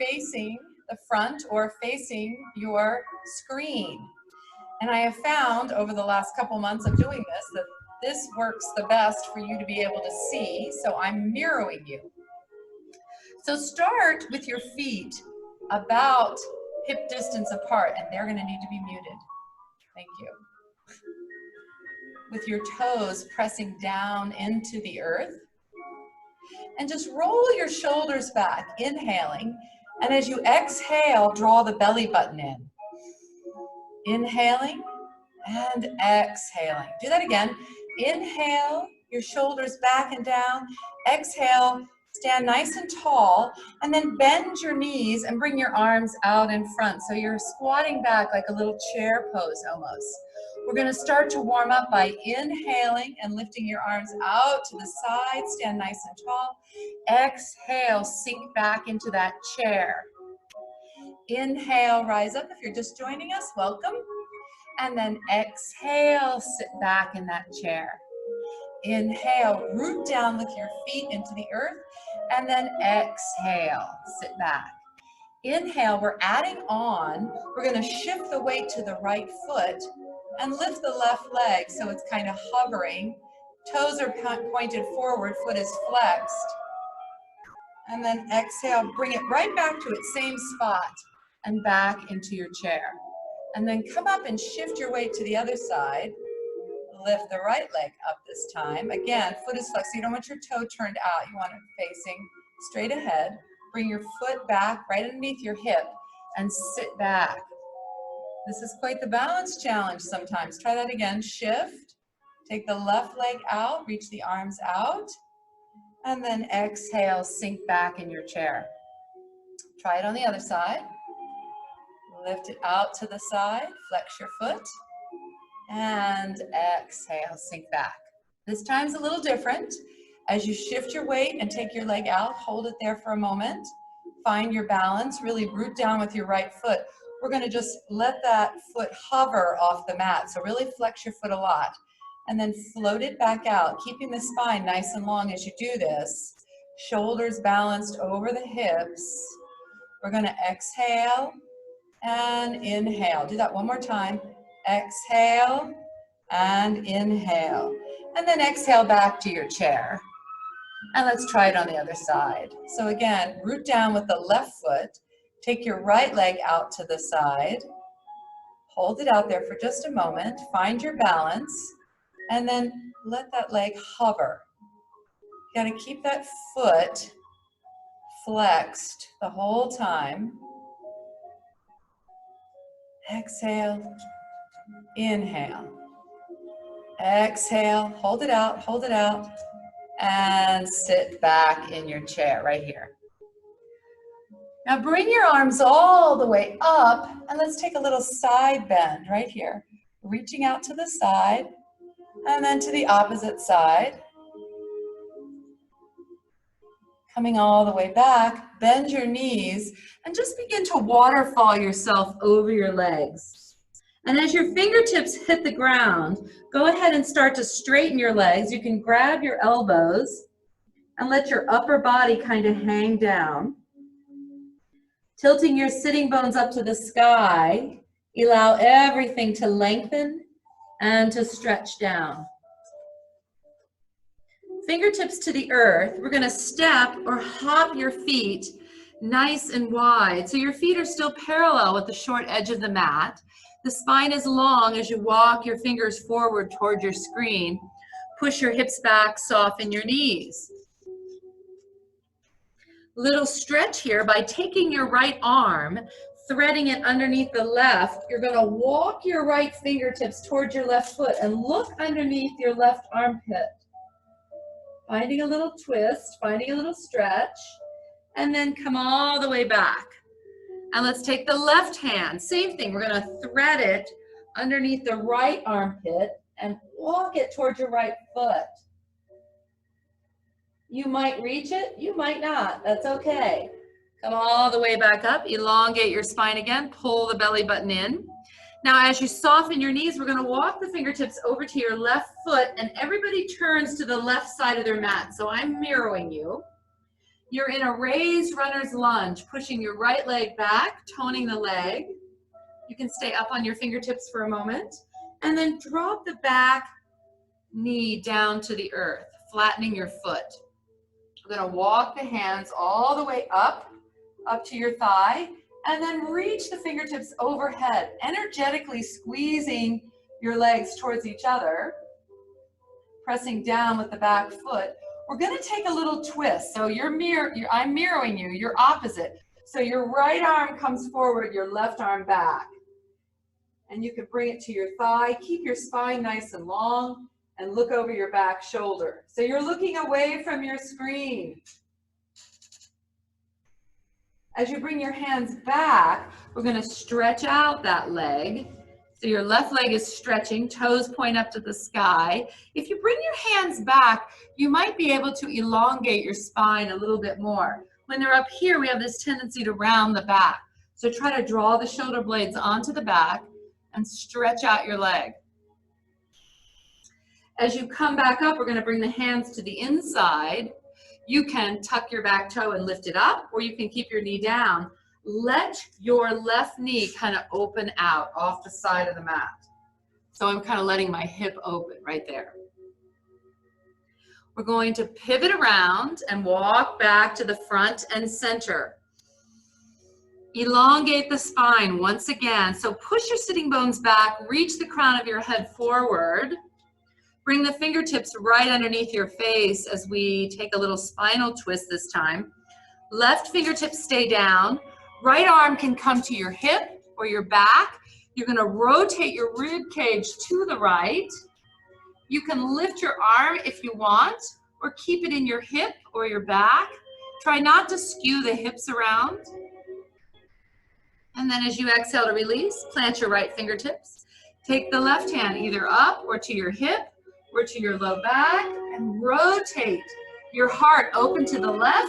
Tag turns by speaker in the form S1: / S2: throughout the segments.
S1: facing the front or facing your screen. And I have found over the last couple months of doing this that this works the best for you to be able to see, so I'm mirroring you. So start with your feet about hip distance apart, and they're gonna need to be muted. Thank you. With your toes pressing down into the earth. And just roll your shoulders back, inhaling. And as you exhale, draw the belly button in. Inhaling and exhaling. Do that again. Inhale, your shoulders back and down. Exhale, stand nice and tall. And then bend your knees and bring your arms out in front. So you're squatting back like a little chair pose almost. We're going to start to warm up by inhaling and lifting your arms out to the side. Stand nice and tall. Exhale, sink back into that chair. Inhale, rise up. If you're just joining us, welcome. And then exhale, sit back in that chair. Inhale, root down with your feet into the earth. And then exhale, sit back. Inhale, we're adding on. We're going to shift the weight to the right foot and lift the left leg so it's kind of hovering. Toes are pointed forward, foot is flexed. And then exhale, bring it right back to its same spot and back into your chair. And then come up and shift your weight to the other side. Lift the right leg up this time. Again, foot is flexed. You don't want your toe turned out. You want it facing straight ahead. Bring your foot back right underneath your hip and sit back. This is quite the balance challenge sometimes. Try that again. Shift. Take the left leg out. Reach the arms out. And then exhale, sink back in your chair. Try it on the other side. Lift it out to the side. Flex your foot. And exhale, sink back. This time's a little different. As you shift your weight and take your leg out, hold it there for a moment. Find your balance. Really root down with your right foot. We're going to just let that foot hover off the mat. So really flex your foot a lot. And then float it back out, keeping the spine nice and long as you do this. Shoulders balanced over the hips. We're going to exhale and inhale. Do that one more time. Exhale and inhale. And then exhale back to your chair. And let's try it on the other side. So again, root down with the left foot. Take your right leg out to the side. Hold it out there for just a moment. Find your balance. And then let that leg hover. You gotta keep that foot flexed the whole time. Exhale, inhale. Exhale, hold it out, and sit back in your chair right here. Now bring your arms all the way up, and let's take a little side bend right here. Reaching out to the side, and then to the opposite side. Coming all the way back, bend your knees, and just begin to waterfall yourself over your legs. And as your fingertips hit the ground, go ahead and start to straighten your legs. You can grab your elbows and let your upper body kind of hang down. Tilting your sitting bones up to the sky, allow everything to lengthen and to stretch down. Fingertips to the earth. We're going to step or hop your feet nice and wide. So your feet are still parallel with the short edge of the mat. The spine is long as you walk your fingers forward toward your screen. Push your hips back, soften your knees. Little stretch here by taking your right arm, threading it underneath the left. You're going to walk your right fingertips towards your left foot and look underneath your left armpit. Finding a little twist, finding a little stretch, and then come all the way back. And let's take the left hand, same thing. We're going to thread it underneath the right armpit and walk it towards your right foot. You might reach it, you might not, that's okay. Come all the way back up, elongate your spine again, pull the belly button in. Now as you soften your knees, we're gonna walk the fingertips over to your left foot and everybody turns to the left side of their mat. So I'm mirroring you. You're in a raised runner's lunge, pushing your right leg back, toning the leg. You can stay up on your fingertips for a moment, and then drop the back knee down to the earth, flattening your foot. We're going to walk the hands all the way up to your thigh, and then reach the fingertips overhead, energetically squeezing your legs towards each other, pressing down with the back foot. We're going to take a little twist. So I'm mirroring you, you're opposite. So your right arm comes forward, your left arm back. And you can bring it to your thigh. Keep your spine nice and long and look over your back shoulder. So you're looking away from your screen. As you bring your hands back, we're going to stretch out that leg. So your left leg is stretching, toes point up to the sky. If you bring your hands back, you might be able to elongate your spine a little bit more. When they're up here, we have this tendency to round the back. So try to draw the shoulder blades onto the back and stretch out your leg. As you come back up, we're going to bring the hands to the inside. You can tuck your back toe and lift it up, or you can keep your knee down. Let your left knee kind of open out off the side of the mat. So I'm kind of letting my hip open right there. We're going to pivot around and walk back to the front and center. Elongate the spine once again. So push your sitting bones back, reach the crown of your head forward. Bring the fingertips right underneath your face as we take a little spinal twist this time. Left fingertips stay down. Right arm can come to your hip or your back. You're going to rotate your rib cage to the right. You can lift your arm if you want, or keep it in your hip or your back. Try not to skew the hips around. And then as you exhale to release, plant your right fingertips. Take the left hand either up or to your hip or to your low back, and rotate your heart open to the left.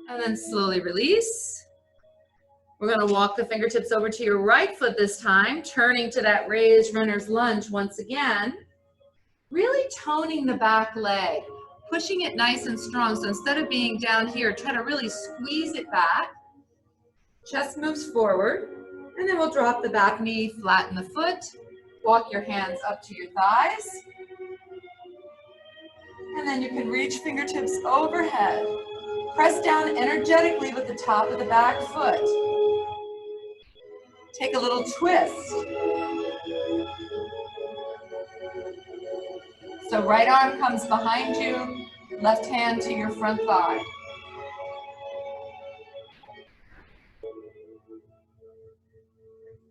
S1: And then slowly release. We're going to walk the fingertips over to your right foot this time, turning to that raised runner's lunge once again. Really toning the back leg, pushing it nice and strong. So instead of being down here, try to really squeeze it back. Chest moves forward, and then we'll drop the back knee, flatten the foot. Walk your hands up to your thighs. And then you can reach fingertips overhead. Press down energetically with the top of the back foot. Take a little twist. So right arm comes behind you, left hand to your front thigh.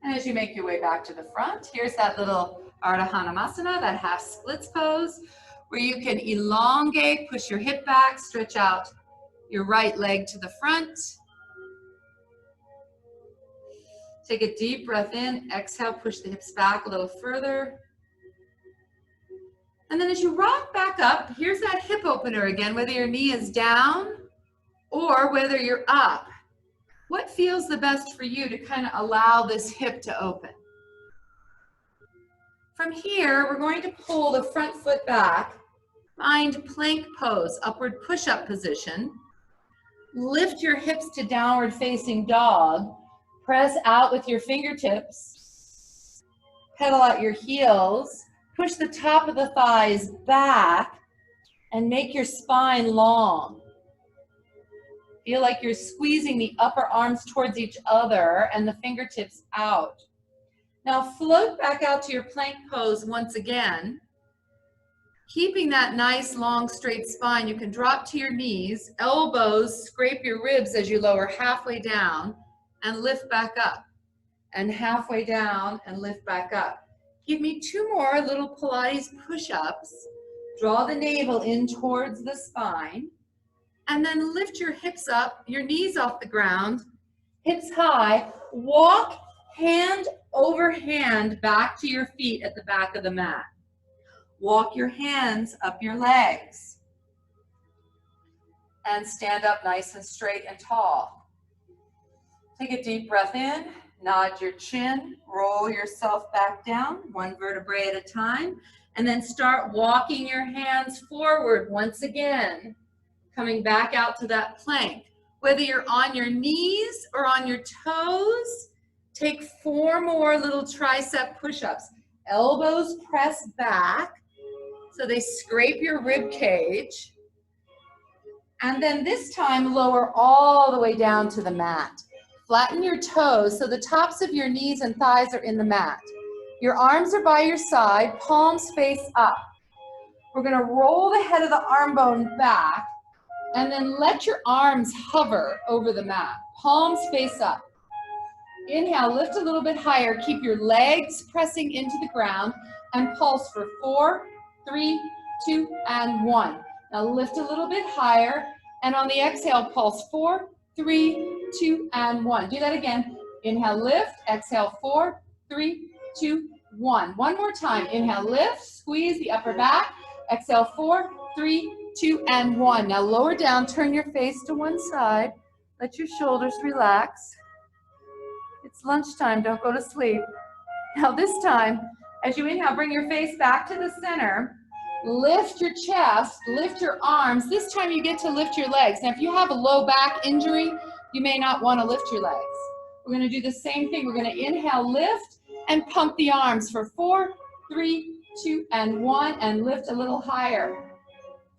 S1: And as you make your way back to the front, here's that little Ardha Hanumasana, that half splits pose, where you can elongate, push your hip back, stretch out your right leg to the front. Take a deep breath in, exhale, push the hips back a little further. And then as you rock back up, here's that hip opener again, whether your knee is down or whether you're up. What feels the best for you to kind of allow this hip to open? From here, we're going to pull the front foot back, find plank pose, upward push-up position. Lift your hips to downward facing dog. Press out with your fingertips. Pedal out your heels. Push the top of the thighs back and make your spine long. Feel like you're squeezing the upper arms towards each other and the fingertips out. Now float back out to your plank pose once again. Keeping that nice long straight spine, you can drop to your knees, elbows, scrape your ribs as you lower halfway down and lift back up. And halfway down and lift back up. Give me 2 more little Pilates push-ups. Draw the navel in towards the spine. And then lift your hips up, your knees off the ground, hips high. Walk hand over hand back to your feet at the back of the mat. Walk your hands up your legs. And stand up nice and straight and tall. Take a deep breath in, nod your chin, roll yourself back down, 1 vertebrae at a time, and then start walking your hands forward once again. Coming back out to that plank. Whether you're on your knees or on your toes, take 4 more little tricep push-ups. Elbows press back so they scrape your rib cage. And then this time, lower all the way down to the mat. Flatten your toes so the tops of your knees and thighs are in the mat. Your arms are by your side, palms face up. We're gonna roll the head of the arm bone back and then let your arms hover over the mat. Palms face up. Inhale, lift a little bit higher. Keep your legs pressing into the ground and pulse for 4, 3, 2, and 1. Now lift a little bit higher, and on the exhale, pulse 4, 3, 2, and 1. Do that again. Inhale, lift. Exhale, 4, 3, 2, 1. One more time. Inhale, lift. Squeeze the upper back. Exhale, 4, 3, 2, and 1. Now lower down. Turn your face to one side. Let your shoulders relax. It's lunchtime. Don't go to sleep. Now this time, as you inhale, bring your face back to the center. Lift your chest, lift your arms. This time you get to lift your legs. Now if you have a low back injury, you may not want to lift your legs. We're going to do the same thing. We're going to inhale, lift, and pump the arms for 4, 3, 2, and 1, and lift a little higher.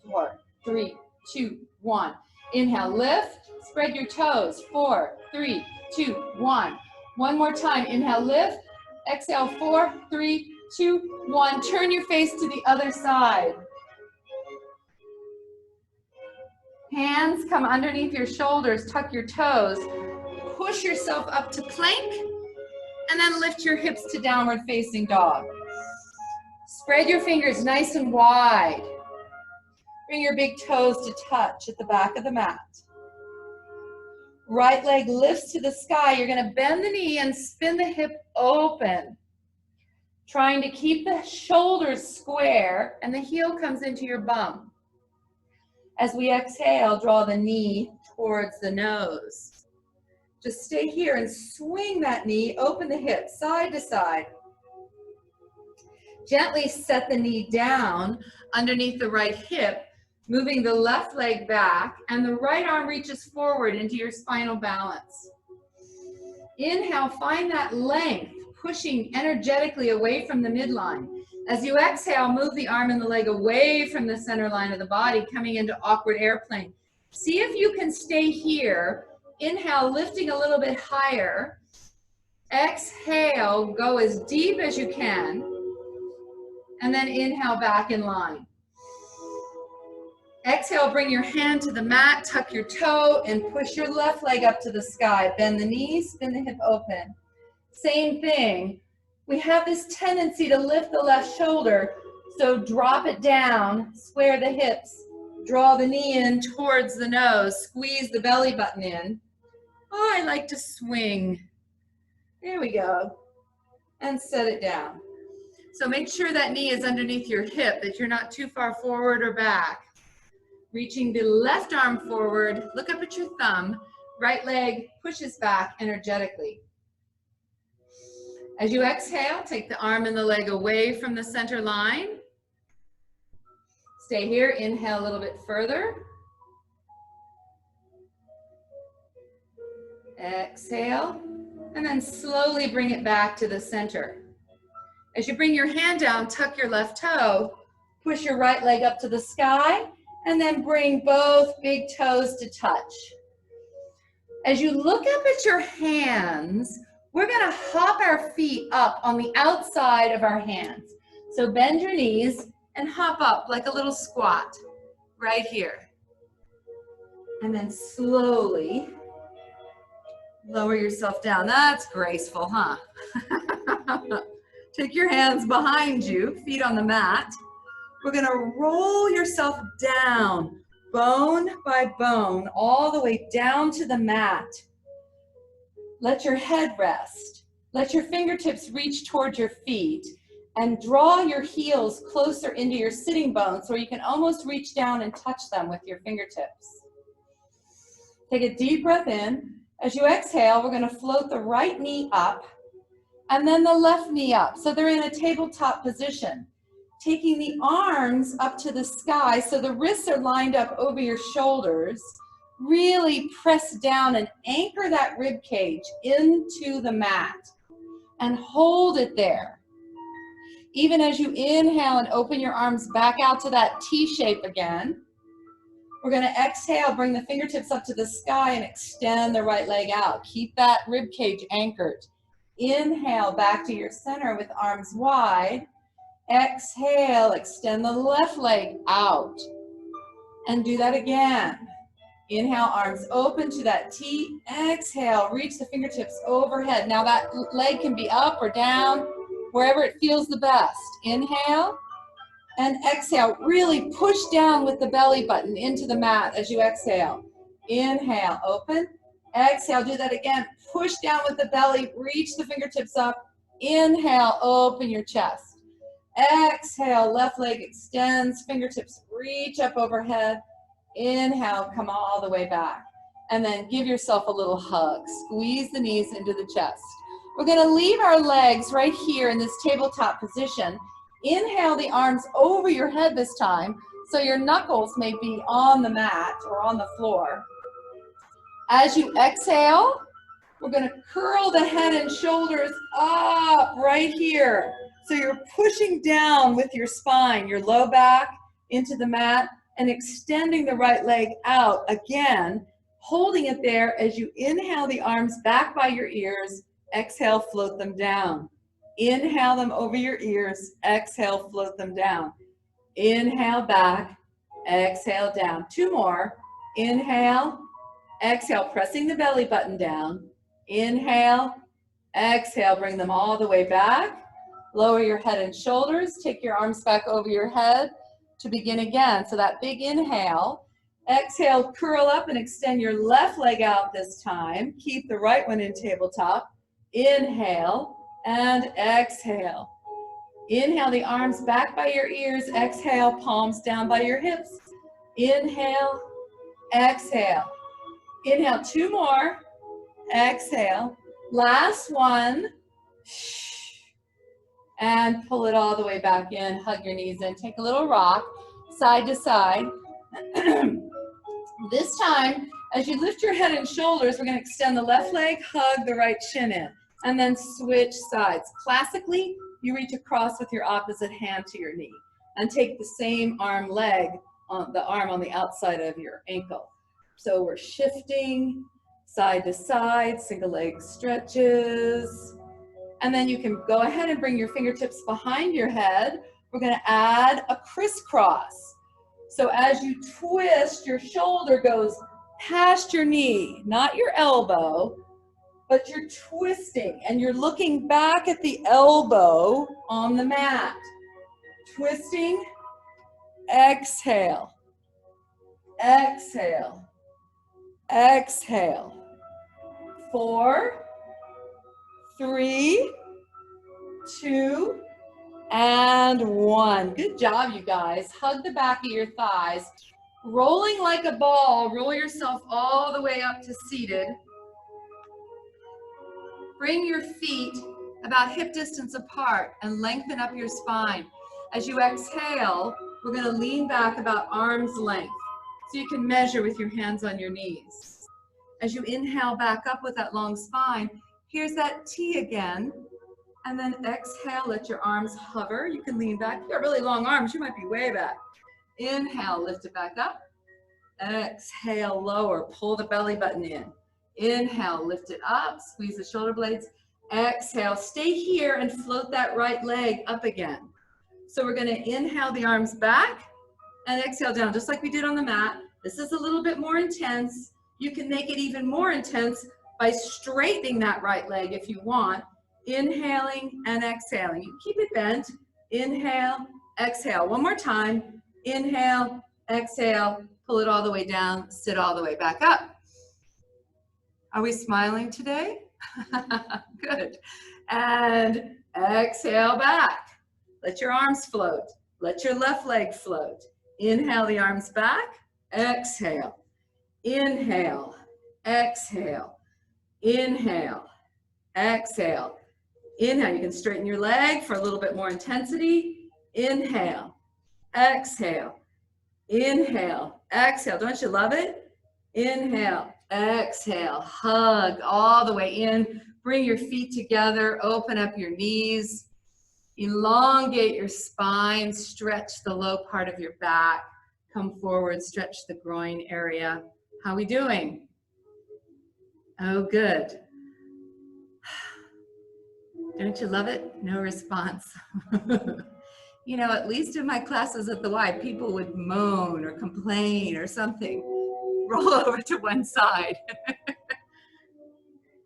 S1: 4, 3, 2, 1. Inhale, lift, spread your toes. 4, 3, 2, 1. One more time. Inhale, lift. Exhale, 4, 3, 2, 1. Turn your face to the other side. Hands come underneath your shoulders. Tuck your toes. Push yourself up to plank. And then lift your hips to downward facing dog. Spread your fingers nice and wide. Bring your big toes to touch at the back of the mat. Right leg lifts to the sky. You're going to bend the knee and spin the hip open. Trying to keep the shoulders square and the heel comes into your bum. As we exhale, draw the knee towards the nose. Just stay here and swing that knee, open the hip side to side. Gently set the knee down underneath the right hip, moving the left leg back, and the right arm reaches forward into your spinal balance. Inhale, find that length, pushing energetically away from the midline. As you exhale, move the arm and the leg away from the center line of the body, coming into awkward airplane. See if you can stay here. Inhale, lifting a little bit higher. Exhale, go as deep as you can. And then inhale, back in line. Exhale, bring your hand to the mat, tuck your toe, and push your left leg up to the sky. Bend the knees, spin the hip open. Same thing. We have this tendency to lift the left shoulder, so drop it down, square the hips, draw the knee in towards the nose, squeeze the belly button in. Oh, I like to swing. There we go. And set it down. So make sure that knee is underneath your hip, that you're not too far forward or back. Reaching the left arm forward, look up at your thumb, right leg pushes back energetically. As you exhale, take the arm and the leg away from the center line. Stay here, inhale a little bit further. Exhale, and then slowly bring it back to the center. As you bring your hand down, tuck your left toe, push your right leg up to the sky, and then bring both big toes to touch. As you look up at your hands, we're going to hop our feet up on the outside of our hands. So bend your knees and hop up like a little squat right here. And then slowly lower yourself down. That's graceful, huh? Take your hands behind you, feet on the mat. We're going to roll yourself down, bone by bone, all the way down to the mat. Let your head rest. Let your fingertips reach towards your feet and draw your heels closer into your sitting bones so you can almost reach down and touch them with your fingertips. Take a deep breath in. As you exhale, we're going to float the right knee up and then the left knee up. So they're in a tabletop position. taking the arms up to the sky so the wrists are lined up over your shoulders. Really press down and anchor that rib cage into the mat and hold it there. Even as you inhale and open your arms back out to that T shape again. We're going to exhale, bring the fingertips up to the sky and extend the right leg out. Keep that rib cage anchored. Inhale back to your center with arms wide. Exhale, extend the left leg out. And do that again. Inhale, arms open to that T. Exhale, reach the fingertips overhead. Now that leg can be up or down, wherever it feels the best. Inhale. And exhale, really push down with the belly button into the mat as you exhale. Inhale, open. Exhale, do that again. Push down with the belly, reach the fingertips up. Inhale, open your chest. Exhale, left leg extends, fingertips reach up overhead. Inhale, come all the way back. And then give yourself a little hug. Squeeze the knees into the chest. We're going to leave our legs right here in this tabletop position. Inhale the arms over your head this time, so your knuckles may be on the mat or on the floor. As you exhale, we're going to curl the head and shoulders up right here. So you're pushing down with your spine, your low back into the mat, and extending the right leg out again, holding it there as you inhale the arms back by your ears, exhale, float them down. Inhale them over your ears, exhale, float them down. Inhale back, exhale down. Two more. Inhale, exhale, pressing the belly button down. Inhale, exhale, bring them all the way back. Lower your head and shoulders, take your arms back over your head to begin again. So that big inhale. Exhale, curl up and extend your left leg out this time. Keep the right one in tabletop. Inhale. And exhale. Inhale the arms back by your ears. Exhale, palms down by your hips. Inhale, exhale. Inhale, two more. Exhale. Last one. And pull it all the way back in. Hug your knees in. Take a little rock, side to side. This time, as you lift your head and shoulders, we're going to extend the left leg, hug the right shin in. And then switch sides. Classically, you reach across with your opposite hand to your knee and take the same arm on the outside of your ankle. So we're shifting side to side, single leg stretches. And then you can go ahead and bring your fingertips behind your head. We're going to add a crisscross. So as you twist, your shoulder goes past your knee, not your elbow, but you're twisting and you're looking back at the elbow on the mat. Twisting, exhale, exhale, exhale. 4, 3, 2, and 1. Good job, you guys. Hug the back of your thighs. Rolling like a ball, roll yourself all the way up to seated. Bring your feet about hip distance apart and lengthen up your spine. As you exhale, we're going to lean back about arm's length so you can measure with your hands on your knees. As you inhale back up with that long spine, here's that T again. And then exhale, let your arms hover. You can lean back. If you've got really long arms, you might be way back. Inhale, lift it back up. Exhale, lower, pull the belly button in. Inhale, lift it up, squeeze the shoulder blades. Exhale, stay here and float that right leg up again. So we're going to inhale the arms back and exhale down, just like we did on the mat. This is a little bit more intense. You can make it even more intense by straightening that right leg if you want. Inhaling and exhaling. You keep it bent. Inhale, exhale. One more time. Inhale, exhale, pull it all the way down, sit all the way back up. Are we smiling today? Good. And exhale back. Let your arms float. Let your left leg float. Inhale the arms back. Exhale. Inhale. Exhale. Inhale. Exhale. Inhale. You can straighten your leg for a little bit more intensity. Inhale, exhale, inhale, exhale. Don't you love it? Inhale, exhale, hug all the way in. Bring your feet together, open up your knees, elongate your spine, stretch the low part of your back. Come forward, stretch the groin area. How are we doing? Oh, good. Don't you love it? No response. You know, at least in my classes at the Y, people would moan or complain or something. Roll over to one side.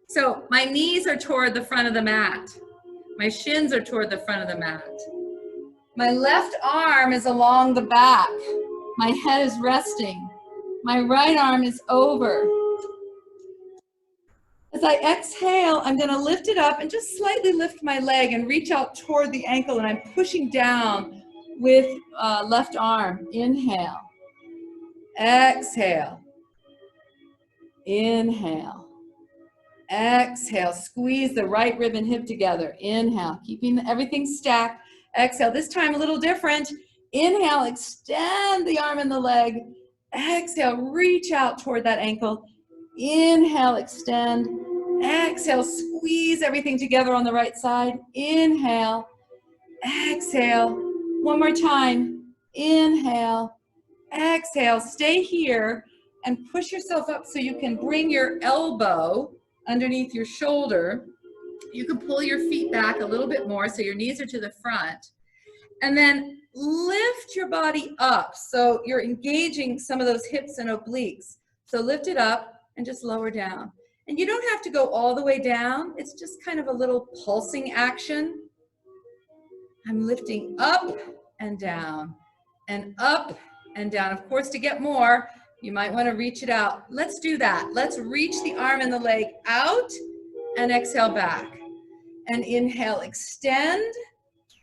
S1: So my knees are toward the front of the mat. My shins are toward the front of the mat. My left arm is along the back. My head is resting. My right arm is over. As I exhale, I'm going to lift it up and just slightly lift my leg and reach out toward the ankle, and I'm pushing down with left arm. Inhale. Exhale. Inhale. Exhale. Squeeze the right rib and hip together. Inhale. Keeping everything stacked. Exhale. This time a little different. Inhale. Extend the arm and the leg. Exhale. Reach out toward that ankle. Inhale. Extend. Exhale. Squeeze everything together on the right side. Inhale. Exhale. One more time. Inhale. Exhale. Stay here and push yourself up so you can bring your elbow underneath your shoulder. You can pull your feet back a little bit more so your knees are to the front. And then lift your body up so you're engaging some of those hips and obliques. So lift it up and just lower down. And you don't have to go all the way down. It's just kind of a little pulsing action. I'm lifting up and down and up and down. Of course, to get more, you might want to reach it out. Let's do that. Let's reach the arm and the leg out and exhale back. And inhale, extend,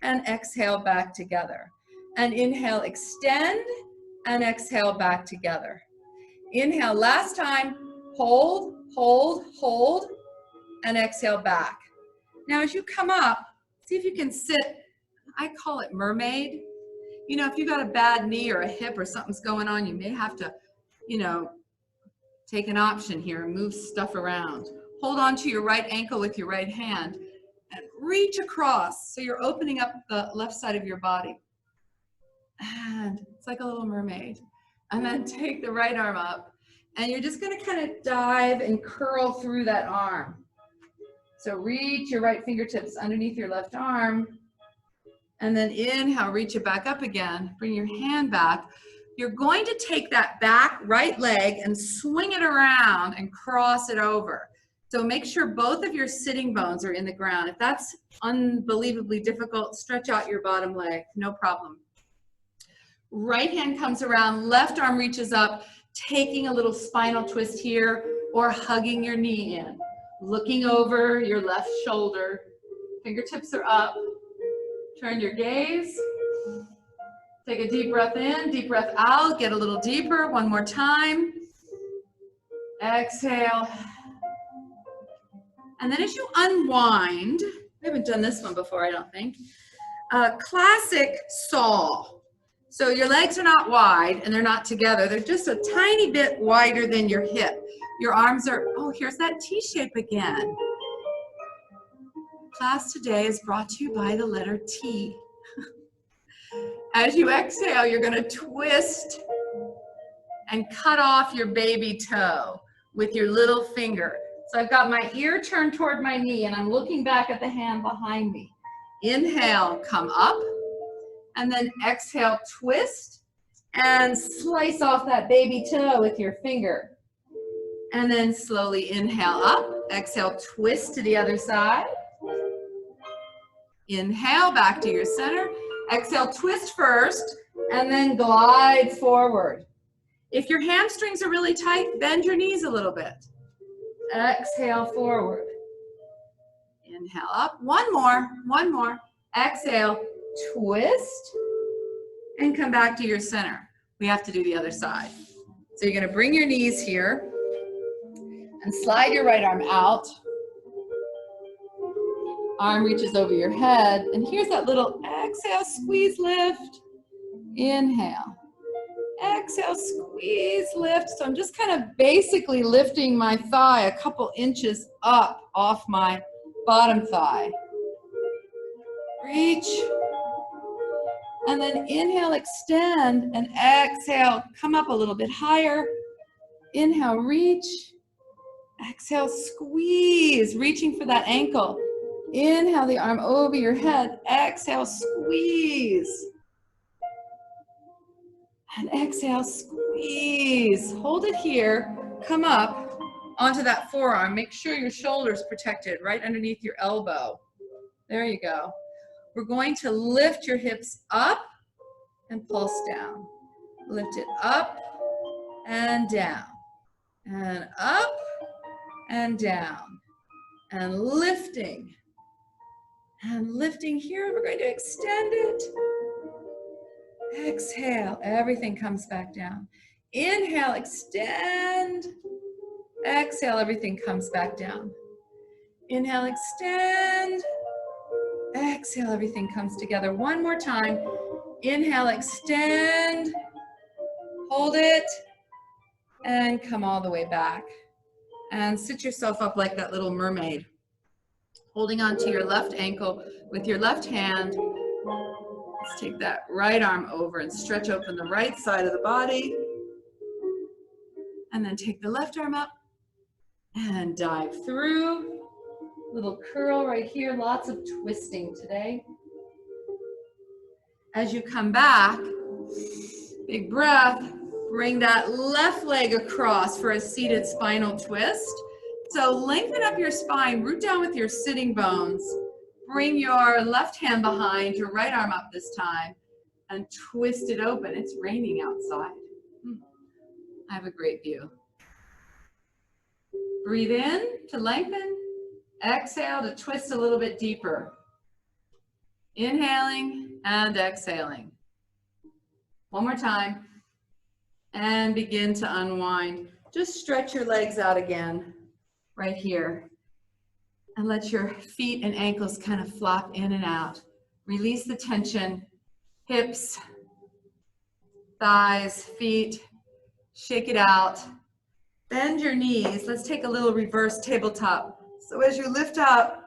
S1: and exhale back together. And inhale, extend, and exhale back together. Inhale, last time, hold, hold, hold, and exhale back. Now as you come up, see if you can sit, I call it mermaid. You know, if you got a bad knee or a hip or something's going on, you may have to, you know, take an option here and move stuff around. Hold on to your right ankle with your right hand and reach across so you're opening up the left side of your body. And it's like a little mermaid. And then take the right arm up and you're just going to kind of dive and curl through that arm. So reach your right fingertips underneath your left arm. And then inhale, reach it back up again. Bring your hand back. You're going to take that back right leg and swing it around and cross it over. So make sure both of your sitting bones are in the ground. If that's unbelievably difficult, stretch out your bottom leg, no problem. Right hand comes around, left arm reaches up, taking a little spinal twist here or hugging your knee in. Looking over your left shoulder, fingertips are up. Turn your gaze. Take a deep breath in, deep breath out. Get a little deeper. One more time. Exhale. And then as you unwind, we haven't done this one before, I don't think. Classic saw. So your legs are not wide and they're not together. They're just a tiny bit wider than your hip. Your arms are, oh, here's that T shape again. Class today is brought to you by the letter T. As you exhale, you're going to twist and cut off your baby toe with your little finger. So I've got my ear turned toward my knee and I'm looking back at the hand behind me. Inhale, come up, and then exhale, twist and slice off that baby toe with your finger. And then slowly inhale up, exhale, twist to the other side. Inhale, back to your center. Exhale, twist first, and then glide forward. If your hamstrings are really tight, bend your knees a little bit. Exhale, forward. Inhale, up. One more. Exhale, twist, and come back to your center. We have to do the other side. So you're going to bring your knees here and slide your right arm out. Arm reaches over your head. And here's that little exhale, squeeze, lift. Inhale. Exhale, squeeze, lift. So I'm just kind of basically lifting my thigh a couple inches up off my bottom thigh. Reach. And then inhale, extend, and exhale, come up a little bit higher. Inhale, reach. Exhale, squeeze, reaching for that ankle. Inhale the arm over your head. Exhale, squeeze. And exhale, squeeze. Hold it here. Come up onto that forearm. Make sure your shoulder's protected right underneath your elbow. There you go. We're going to lift your hips up and pulse down. Lift it up and down. And up and down. And lifting. And lifting here. We're going to extend it. Exhale, everything comes back down. Inhale, extend. Exhale, everything comes back down. Inhale, extend. Exhale, everything comes together. One more time. Inhale, extend. Hold it. And come all the way back. And sit yourself up like that little mermaid. Holding onto your left ankle with your left hand. Let's take that right arm over and stretch open the right side of the body. And then take the left arm up and dive through. Little curl right here, lots of twisting today. As you come back, big breath, bring that left leg across for a seated spinal twist. So lengthen up your spine, root down with your sitting bones. Bring your left hand behind, your right arm up this time, and twist it open. It's raining outside. I have a great view. Breathe in to lengthen. Exhale to twist a little bit deeper. Inhaling and exhaling. One more time. And begin to unwind. Just stretch your legs out again, right here. And let your feet and ankles kind of flop in and out. Release the tension, hips, thighs, feet, shake it out. Bend your knees. Let's take a little reverse tabletop. So as you lift up,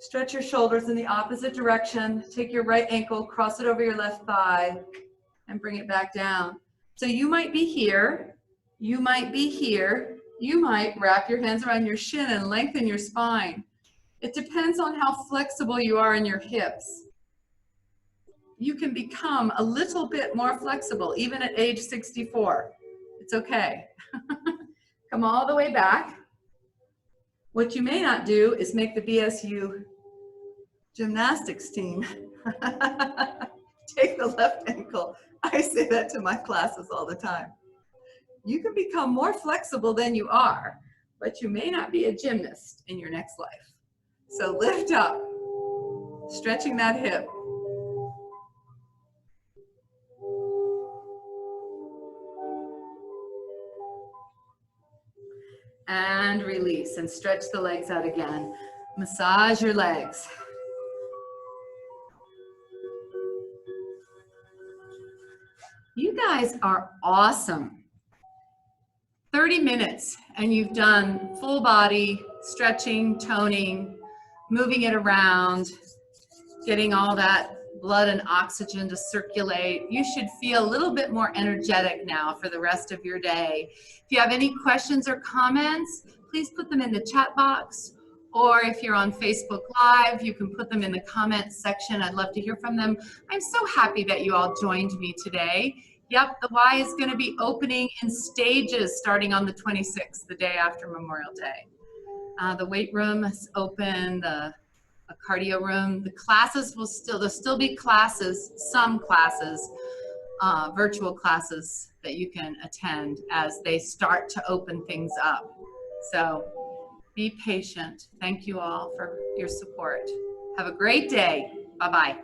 S1: stretch your shoulders in the opposite direction. Take your right ankle, cross it over your left thigh, and bring it back down. So you might be here, you might be here, you might wrap your hands around your shin and lengthen your spine. It depends on how flexible you are in your hips. You can become a little bit more flexible, even at age 64. It's okay. Come all the way back. What you may not do is make the BSU gymnastics team. Take the left ankle. I say that to my classes all the time. You can become more flexible than you are, but you may not be a gymnast in your next life. So lift up, stretching that hip. And release and stretch the legs out again. Massage your legs. You guys are awesome. 30 minutes and you've done full body stretching, toning, moving it around, getting all that blood and oxygen to circulate. You should feel a little bit more energetic now for the rest of your day. If you have any questions or comments, please put them in the chat box, or if you're on Facebook Live, you can put them in the comments section. I'd love to hear from them. I'm so happy that you all joined me today. Yep, the Y is going to be opening in stages starting on the 26th, the day after Memorial Day. The weight room is open, a cardio room. The classes will there'll still be classes, some classes, virtual classes that you can attend as they start to open things up. So be patient. Thank you all for your support. Have a great day. Bye-bye.